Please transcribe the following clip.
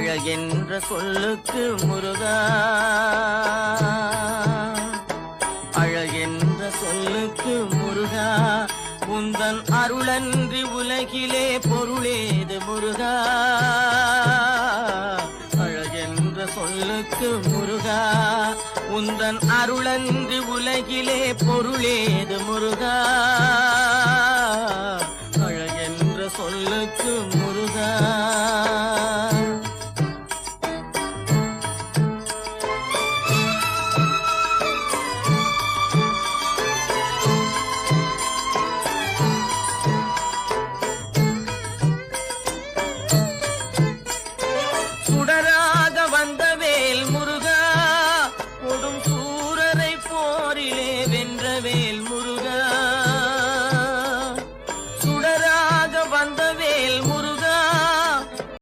அழகென்ற சொல்லுக்கு முருகா, அழகென்ற சொல்லுக்கு முருகா, உந்தன் அருளன்றி உலகிலே பொருளேது முருகா. அழகென்ற சொல்லுக்கு முருகா, உந்தன் அருளன்றி உலகிலே பொருளேது முருகா.